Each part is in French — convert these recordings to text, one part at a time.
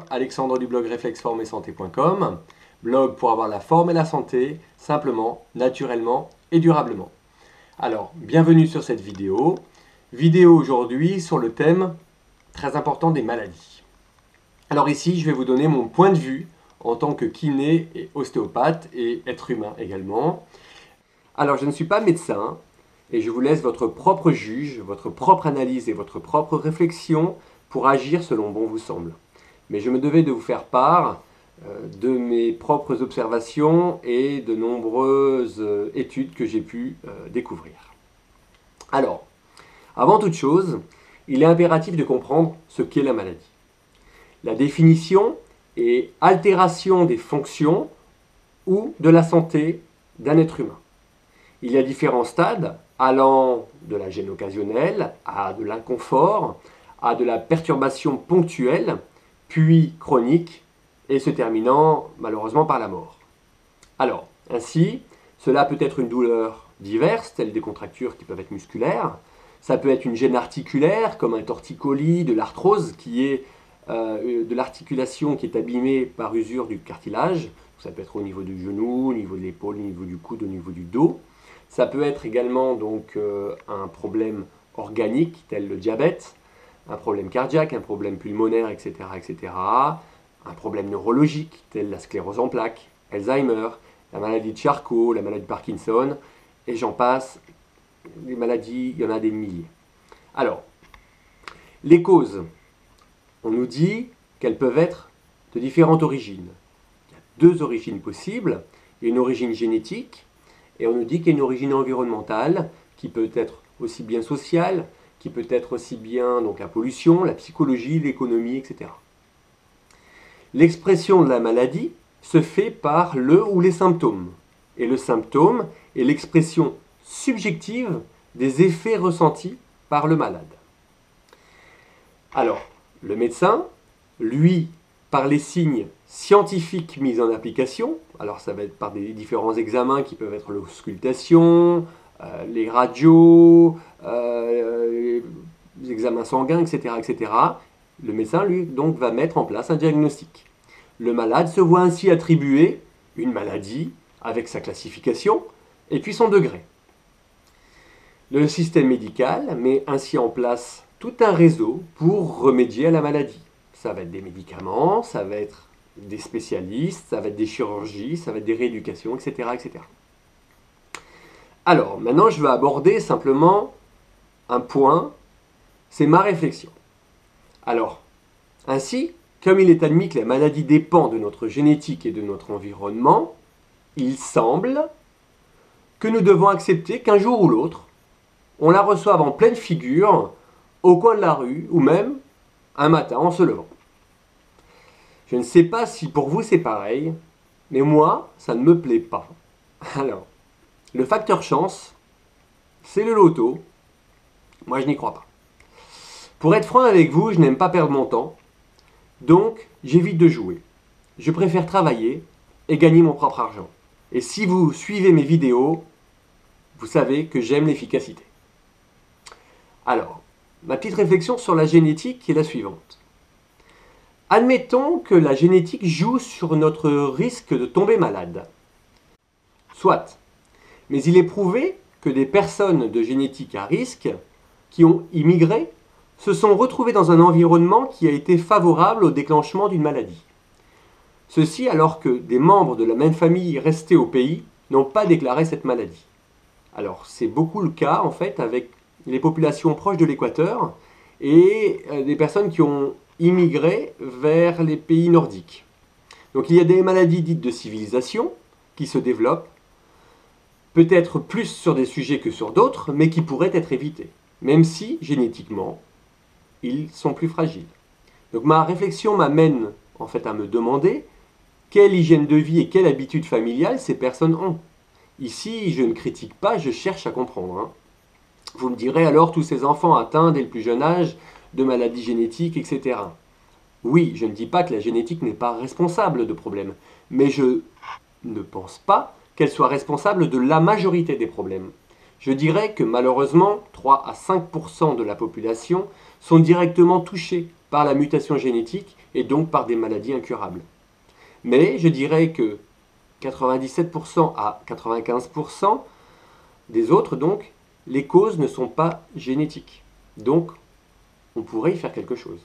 Alexandre du blog réflexformesanté.com, blog pour avoir la forme et la santé, simplement, naturellement et durablement. Alors, bienvenue sur cette vidéo. Vidéo aujourd'hui sur le thème très important des maladies. Alors ici, je vais vous donner mon point de vue en tant que kiné et ostéopathe et être humain également. Alors, je ne suis pas médecin et je vous laisse votre propre juge, votre propre analyse et votre propre réflexion pour agir selon bon vous semble. Mais je me devais de vous faire part de mes propres observations et de nombreuses études que j'ai pu découvrir. Alors, avant toute chose, il est impératif de comprendre ce qu'est la maladie. La définition est altération des fonctions ou de la santé d'un être humain. Il y a différents stades allant de la gêne occasionnelle à de l'inconfort, à de la perturbation ponctuelle, puis chronique, et se terminant malheureusement par la mort. Alors, ainsi, cela peut être une douleur diverse, telle des contractures qui peuvent être musculaires, ça peut être une gêne articulaire, comme un torticolis, de l'arthrose, qui est de l'articulation qui est abîmée par usure du cartilage, ça peut être au niveau du genou, au niveau de l'épaule, au niveau du coude, au niveau du dos. Ça peut être également donc un problème organique, tel le diabète, un problème cardiaque, un problème pulmonaire, etc., etc., un problème neurologique, tel la sclérose en plaques, Alzheimer, la maladie de Charcot, la maladie de Parkinson, et j'en passe, les maladies, il y en a des milliers. Alors, les causes, on nous dit qu'elles peuvent être de différentes origines. Il y a deux origines possibles, il y a une origine génétique, et on nous dit qu'il y a une origine environnementale, qui peut être aussi bien sociale, qui peut être aussi bien donc, la pollution, la psychologie, l'économie, etc. L'expression de la maladie se fait par le ou les symptômes. Et le symptôme est l'expression subjective des effets ressentis par le malade. Alors, le médecin, lui, par les signes scientifiques mis en application, alors ça va être par des différents examens qui peuvent être l'auscultation, les radios, les examens sanguins, etc., etc., le médecin, lui, donc, va mettre en place un diagnostic. Le malade se voit ainsi attribuer une maladie avec sa classification et puis son degré. Le système médical met ainsi en place tout un réseau pour remédier à la maladie. Ça va être des médicaments, ça va être des spécialistes, ça va être des chirurgies, ça va être des rééducations, etc., etc. Alors, maintenant, je vais aborder simplement un point, c'est ma réflexion. Alors, ainsi, comme il est admis que la maladie dépend de notre génétique et de notre environnement, il semble que nous devons accepter qu'un jour ou l'autre, on la reçoive en pleine figure, au coin de la rue, ou même un matin en se levant. Je ne sais pas si pour vous c'est pareil, mais moi, ça ne me plaît pas. Alors, le facteur chance, c'est le loto. Moi, je n'y crois pas. Pour être franc avec vous, je n'aime pas perdre mon temps, donc j'évite de jouer. Je préfère travailler et gagner mon propre argent. Et si vous suivez mes vidéos, vous savez que j'aime l'efficacité. Alors, ma petite réflexion sur la génétique est la suivante. Admettons que la génétique joue sur notre risque de tomber malade. Soit, mais il est prouvé que des personnes de génétique à risque qui ont immigré se sont retrouvées dans un environnement qui a été favorable au déclenchement d'une maladie. Ceci alors que des membres de la même famille restés au pays n'ont pas déclaré cette maladie. Alors c'est beaucoup le cas en fait avec les populations proches de l'équateur et des personnes qui ont immigré vers les pays nordiques. Donc il y a des maladies dites de civilisation qui se développent, peut-être plus sur des sujets que sur d'autres, mais qui pourraient être évitées, même si génétiquement ils sont plus fragiles. Donc ma réflexion m'amène en fait à me demander quelle hygiène de vie et quelle habitude familiale ces personnes ont. Ici, je ne critique pas, je cherche à comprendre. Vous me direz alors tous ces enfants atteints dès le plus jeune âge de maladies génétiques, etc. Oui, je ne dis pas que la génétique n'est pas responsable de problèmes, mais je ne pense pas qu'elle soit responsable de la majorité des problèmes. Je dirais que malheureusement, 3 à 5% de la population sont directement touchés par la mutation génétique et donc par des maladies incurables. Mais je dirais que 97% à 95% des autres, donc, les causes ne sont pas génétiques. Donc, on pourrait y faire quelque chose.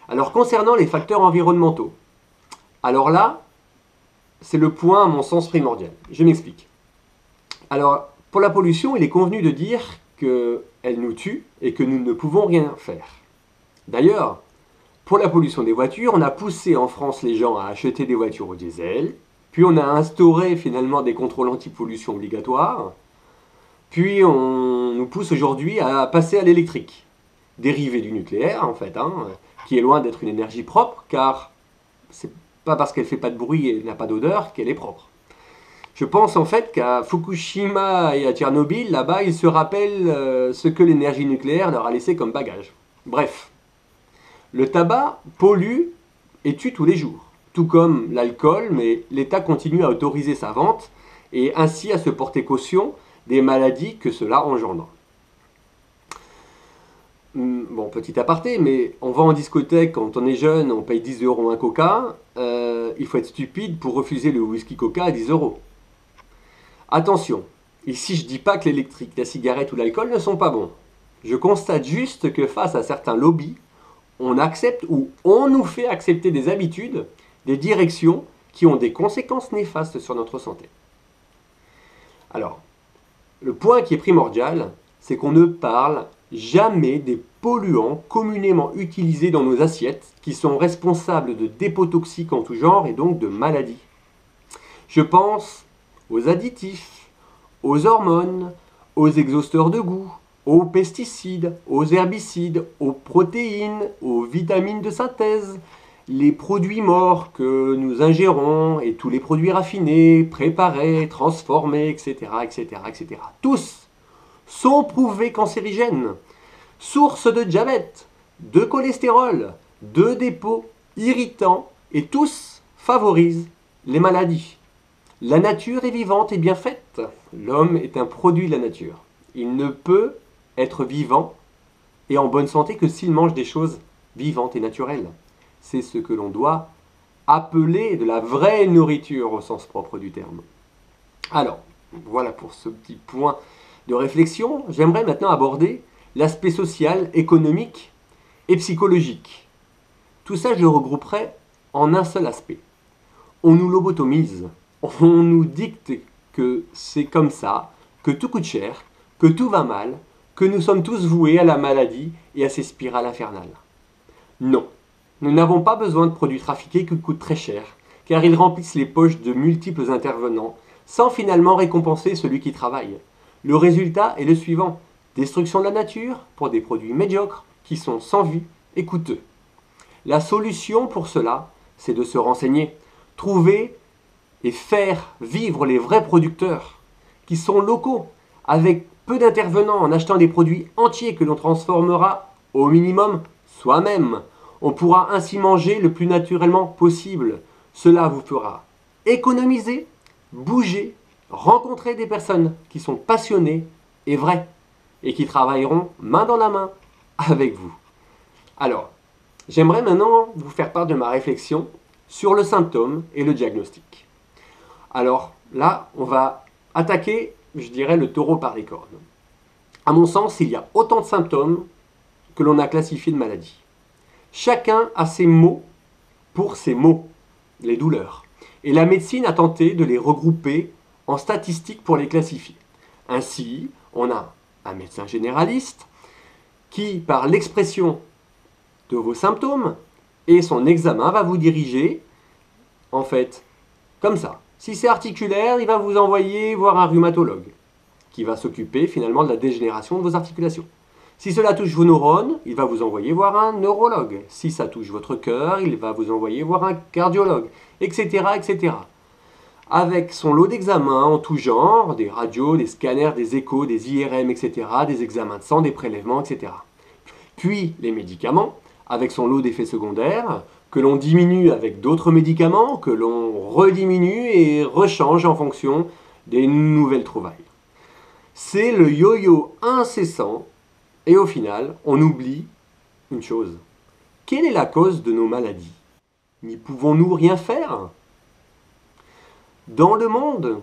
Alors, concernant les facteurs environnementaux, alors là, c'est le point, à mon sens, primordial. Je m'explique. Alors, pour la pollution, il est convenu de dire qu'elle nous tue et que nous ne pouvons rien faire. D'ailleurs, pour la pollution des voitures, on a poussé en France les gens à acheter des voitures au diesel, puis on a instauré finalement des contrôles anti-pollution obligatoires, puis on nous pousse aujourd'hui à passer à l'électrique, dérivé du nucléaire en fait, qui est loin d'être une énergie propre, car c'est pas parce qu'elle fait pas de bruit et n'a pas d'odeur qu'elle est propre. Je pense en fait qu'à Fukushima et à Tchernobyl, là-bas, ils se rappellent ce que l'énergie nucléaire leur a laissé comme bagage. Bref, le tabac pollue et tue tous les jours, tout comme l'alcool, mais l'État continue à autoriser sa vente et ainsi à se porter caution des maladies que cela engendre. Bon, petit aparté, mais on va en discothèque quand on est jeune, on paye 10 € un coca, il faut être stupide pour refuser le whisky coca à 10 €. Attention, ici je dis pas que l'électrique, la cigarette ou l'alcool ne sont pas bons. Je constate juste que face à certains lobbies, on accepte ou on nous fait accepter des habitudes, des directions qui ont des conséquences néfastes sur notre santé. Alors, le point qui est primordial, c'est qu'on ne parle jamais des polluants communément utilisés dans nos assiettes qui sont responsables de dépôts toxiques en tout genre et donc de maladies. Je pense aux additifs, aux hormones, aux exhausteurs de goût, aux pesticides, aux herbicides, aux protéines, aux vitamines de synthèse, les produits morts que nous ingérons et tous les produits raffinés, préparés, transformés, etc., etc., etc. Tous sont prouvés cancérigènes, source de diabète, de cholestérol, de dépôts irritants et tous favorisent les maladies. La nature est vivante et bien faite. L'homme est un produit de la nature. Il ne peut être vivant et en bonne santé que s'il mange des choses vivantes et naturelles. C'est ce que l'on doit appeler de la vraie nourriture au sens propre du terme. Alors, voilà pour ce petit point de réflexion. J'aimerais maintenant aborder l'aspect social, économique et psychologique. Tout ça, je le regrouperai en un seul aspect. On nous lobotomise, on nous dicte que c'est comme ça, que tout coûte cher, que tout va mal, que nous sommes tous voués à la maladie et à ces spirales infernales. Non, nous n'avons pas besoin de produits trafiqués qui coûtent très cher, car ils remplissent les poches de multiples intervenants, sans finalement récompenser celui qui travaille. Le résultat est le suivant: destruction de la nature pour des produits médiocres qui sont sans vie et coûteux. La solution pour cela, c'est de se renseigner, trouver et faire vivre les vrais producteurs qui sont locaux, avec peu d'intervenants, en achetant des produits entiers que l'on transformera au minimum soi-même. On pourra ainsi manger le plus naturellement possible. Cela vous fera économiser, bouger, rencontrer des personnes qui sont passionnées et vraies et qui travailleront main dans la main avec vous. Alors, j'aimerais maintenant vous faire part de ma réflexion sur le symptôme et le diagnostic. Alors là, on va attaquer, je dirais, le taureau par les cornes. À mon sens, il y a autant de symptômes que l'on a classifiés de maladies. Chacun a ses mots pour ses maux, les douleurs. Et la médecine a tenté de les regrouper en statistiques pour les classifier. Ainsi, on a un médecin généraliste qui, par l'expression de vos symptômes et son examen, va vous diriger, en fait, comme ça. Si c'est articulaire, il va vous envoyer voir un rhumatologue qui va s'occuper finalement de la dégénération de vos articulations. Si cela touche vos neurones, il va vous envoyer voir un neurologue. Si ça touche votre cœur, il va vous envoyer voir un cardiologue, etc., etc. Avec son lot d'examens en tout genre, des radios, des scanners, des échos, des IRM, etc., des examens de sang, des prélèvements, etc. Puis les médicaments, avec son lot d'effets secondaires, que l'on diminue avec d'autres médicaments, que l'on rediminue et rechange en fonction des nouvelles trouvailles. C'est le yo-yo incessant, et au final, on oublie une chose, Quelle est la cause de nos maladies? N'y pouvons-nous rien faire? Dans le monde,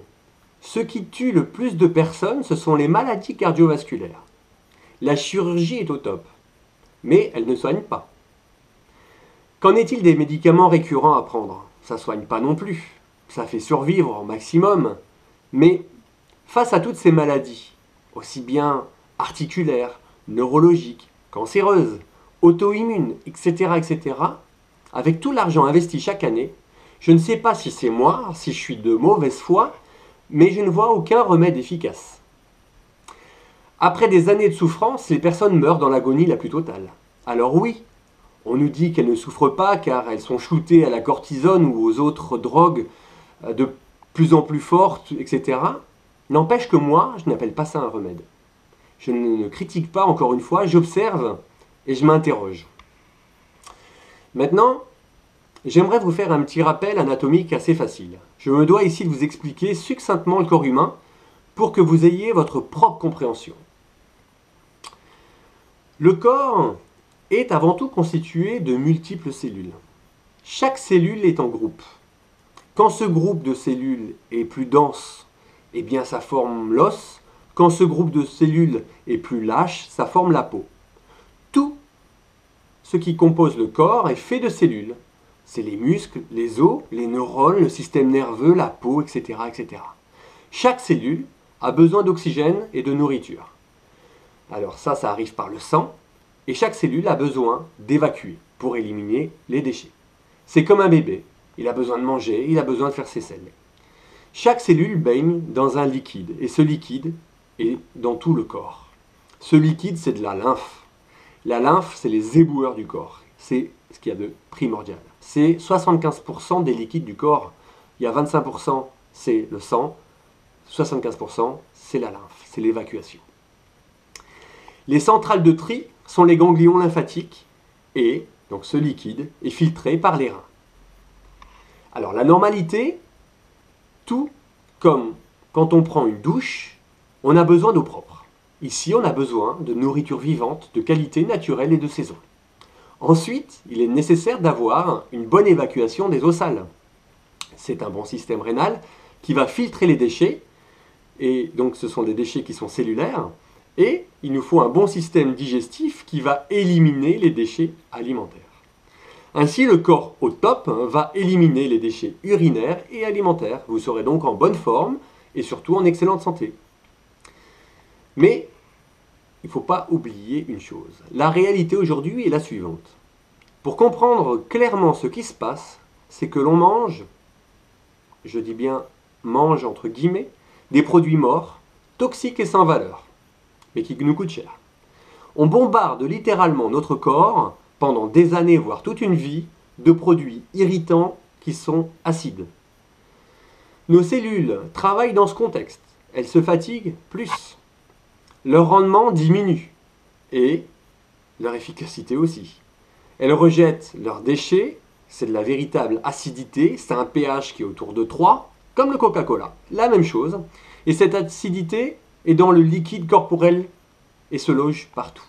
ce qui tue le plus de personnes, ce sont les maladies cardiovasculaires. La chirurgie est au top, mais elle ne soigne pas. Qu'en est-il des médicaments récurrents à prendre? Ça ne soigne pas non plus. Ça fait survivre au maximum. Mais face à toutes ces maladies, aussi bien articulaires, neurologiques, cancéreuses, auto-immunes, etc., etc., avec tout l'argent investi chaque année, je ne sais pas si c'est moi, si je suis de mauvaise foi, mais je ne vois aucun remède efficace. Après des années de souffrance, les personnes meurent dans l'agonie la plus totale. Alors oui, on nous dit qu'elles ne souffrent pas car elles sont shootées à la cortisone ou aux autres drogues de plus en plus fortes, etc. N'empêche que moi, je n'appelle pas ça un remède. Je ne critique pas, encore une fois, j'observe et je m'interroge. Maintenant, j'aimerais vous faire un petit rappel anatomique assez facile. Je me dois ici de vous expliquer succinctement le corps humain pour que vous ayez votre propre compréhension. Le corps est avant tout constitué de multiples cellules. Chaque cellule est en groupe. Quand ce groupe de cellules est plus dense, eh bien ça forme l'os. Quand ce groupe de cellules est plus lâche, ça forme la peau. Tout ce qui compose le corps est fait de cellules. C'est les muscles, les os, les neurones, le système nerveux, la peau, etc., etc. Chaque cellule a besoin d'oxygène et de nourriture. Alors ça arrive par le sang, et chaque cellule a besoin d'évacuer pour éliminer les déchets. C'est comme un bébé, il a besoin de manger, il a besoin de faire ses selles. Chaque cellule baigne dans un liquide, et ce liquide est dans tout le corps. Ce liquide, c'est de la lymphe. La lymphe, c'est les éboueurs du corps. C'est ce qu'il y a de primordial. C'est 75% des liquides du corps. Il y a 25%, c'est le sang. 75%, c'est la lymphe, c'est l'évacuation. Les centrales de tri sont les ganglions lymphatiques et donc ce liquide est filtré par les reins. Alors la normalité, tout comme quand on prend une douche, on a besoin d'eau propre. Ici, on a besoin de nourriture vivante, de qualité naturelle et de saison. Ensuite, il est nécessaire d'avoir une bonne évacuation des eaux sales. C'est un bon système rénal qui va filtrer les déchets, et donc ce sont des déchets qui sont cellulaires, et il nous faut un bon système digestif qui va éliminer les déchets alimentaires. Ainsi, le corps au top va éliminer les déchets urinaires et alimentaires. Vous serez donc en bonne forme et surtout en excellente santé. Mais il ne faut pas oublier une chose. La réalité aujourd'hui est la suivante. Pour comprendre clairement ce qui se passe, c'est que l'on mange, je dis bien mange entre guillemets, des produits morts, toxiques et sans valeur, mais qui nous coûtent cher. On bombarde littéralement notre corps pendant des années, voire toute une vie, de produits irritants qui sont acides. Nos cellules travaillent dans ce contexte. Elles se fatiguent plus. Leur rendement diminue et leur efficacité aussi. Elles rejettent leurs déchets, c'est de la véritable acidité, c'est un pH qui est autour de 3, comme le Coca-Cola, la même chose. Et cette acidité est dans le liquide corporel et se loge partout.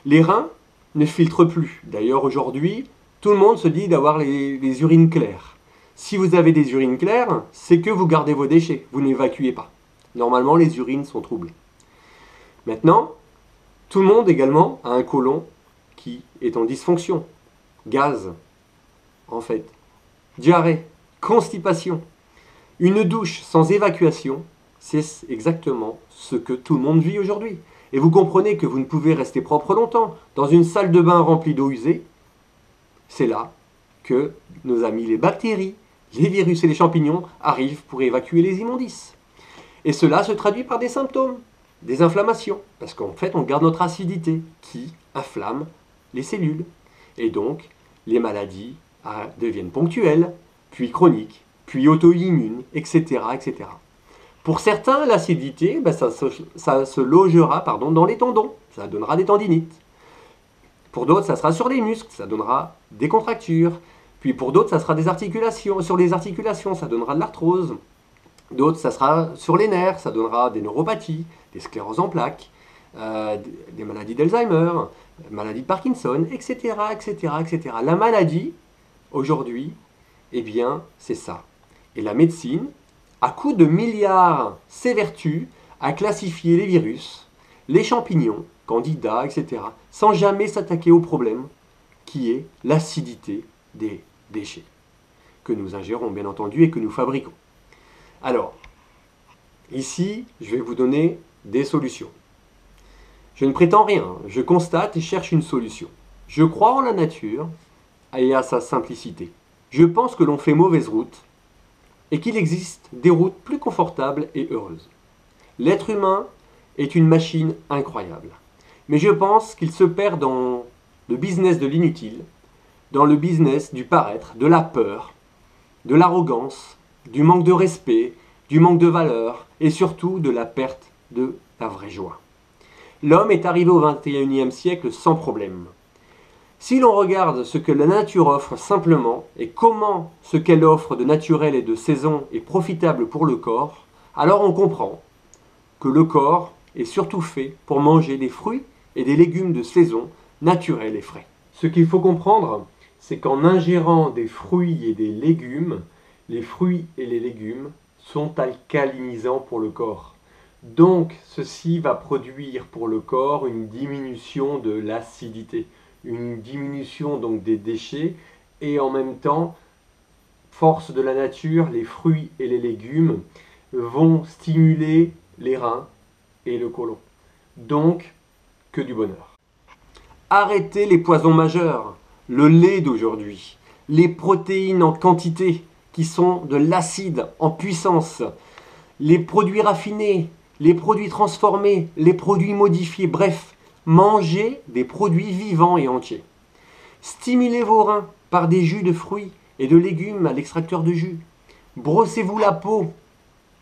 Les reins ne filtrent plus. D'ailleurs, aujourd'hui, tout le monde se dit d'avoir les urines claires. Si vous avez des urines claires, c'est que vous gardez vos déchets, vous n'évacuez pas. Normalement, les urines sont troublées. Maintenant, tout le monde également a un côlon qui est en dysfonction. Gaz, en fait. Diarrhée, constipation. Une douche sans évacuation, c'est exactement ce que tout le monde vit aujourd'hui. Et vous comprenez que vous ne pouvez rester propre longtemps. Dans une salle de bain remplie d'eau usée, c'est là que nos amis les bactéries, les virus et les champignons arrivent pour évacuer les immondices. Et cela se traduit par des symptômes, des inflammations, parce qu'en fait on garde notre acidité qui inflamme les cellules. Et donc les maladies deviennent ponctuelles, puis chroniques, puis auto-immunes, etc., etc. Pour certains, l'acidité, ça se logera dans les tendons, ça donnera des tendinites. Pour d'autres, ça sera sur les muscles, ça donnera des contractures. Puis pour d'autres, ça sera des articulations, sur les articulations, ça donnera de l'arthrose. D'autres, ça sera sur les nerfs, ça donnera des neuropathies, des scléroses en plaques, des maladies d'Alzheimer, maladies de Parkinson, etc., etc., etc. La maladie, aujourd'hui, eh bien, c'est ça. Et la médecine, à coups de milliards, s'évertue à classifier les virus, les champignons, candidats, etc., sans jamais s'attaquer au problème qui est l'acidité des déchets que nous ingérons, bien entendu, et que nous fabriquons. Alors, ici, je vais vous donner des solutions. Je ne prétends rien, je constate et cherche une solution. Je crois en la nature et à sa simplicité. Je pense que l'on fait mauvaise route et qu'il existe des routes plus confortables et heureuses. L'être humain est une machine incroyable. Mais je pense qu'il se perd dans le business de l'inutile, dans le business du paraître, de la peur, de l'arrogance, du manque de respect, du manque de valeur et surtout de la perte de la vraie joie. L'homme est arrivé au XXIe siècle sans problème. Si l'on regarde ce que la nature offre simplement et comment ce qu'elle offre de naturel et de saison est profitable pour le corps, alors on comprend que le corps est surtout fait pour manger des fruits et des légumes de saison naturels et frais. Ce qu'il faut comprendre, c'est qu'en ingérant des fruits et des légumes, les fruits et les légumes sont alcalinisants pour le corps. Donc, ceci va produire pour le corps une diminution de l'acidité, une diminution donc des déchets et en même temps, force de la nature, les fruits et les légumes vont stimuler les reins et le côlon. Donc, que du bonheur. Arrêtez les poisons majeurs, le lait d'aujourd'hui, les protéines en quantité qui sont de l'acide en puissance, les produits raffinés, les produits transformés, les produits modifiés, bref, mangez des produits vivants et entiers. Stimulez vos reins par des jus de fruits et de légumes à l'extracteur de jus. Brossez-vous la peau,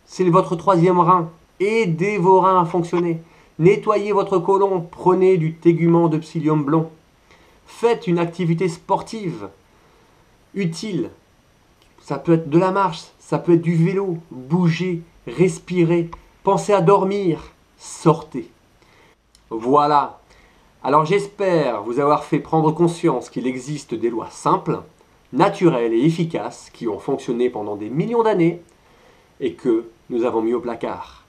c'est votre troisième rein. Aidez vos reins à fonctionner. Nettoyez votre côlon, prenez du tégument de psyllium blond. Faites une activité sportive utile. Ça peut être de la marche, ça peut être du vélo. Bougez, respirez, pensez à dormir, sortez. Voilà. Alors j'espère vous avoir fait prendre conscience qu'il existe des lois simples, naturelles et efficaces qui ont fonctionné pendant des millions d'années et que nous avons mis au placard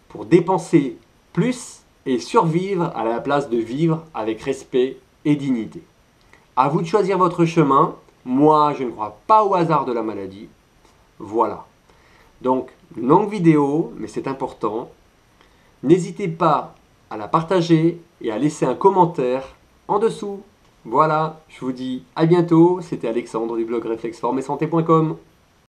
pour dépenser plus et survivre à la place de vivre avec respect et dignité. À vous de choisir votre chemin. Moi, je ne crois pas au hasard de la maladie. Voilà. Donc, longue vidéo, mais c'est important. N'hésitez pas à la partager et à laisser un commentaire en dessous. Voilà, je vous dis à bientôt. C'était Alexandre du blog réflexformesanté.com.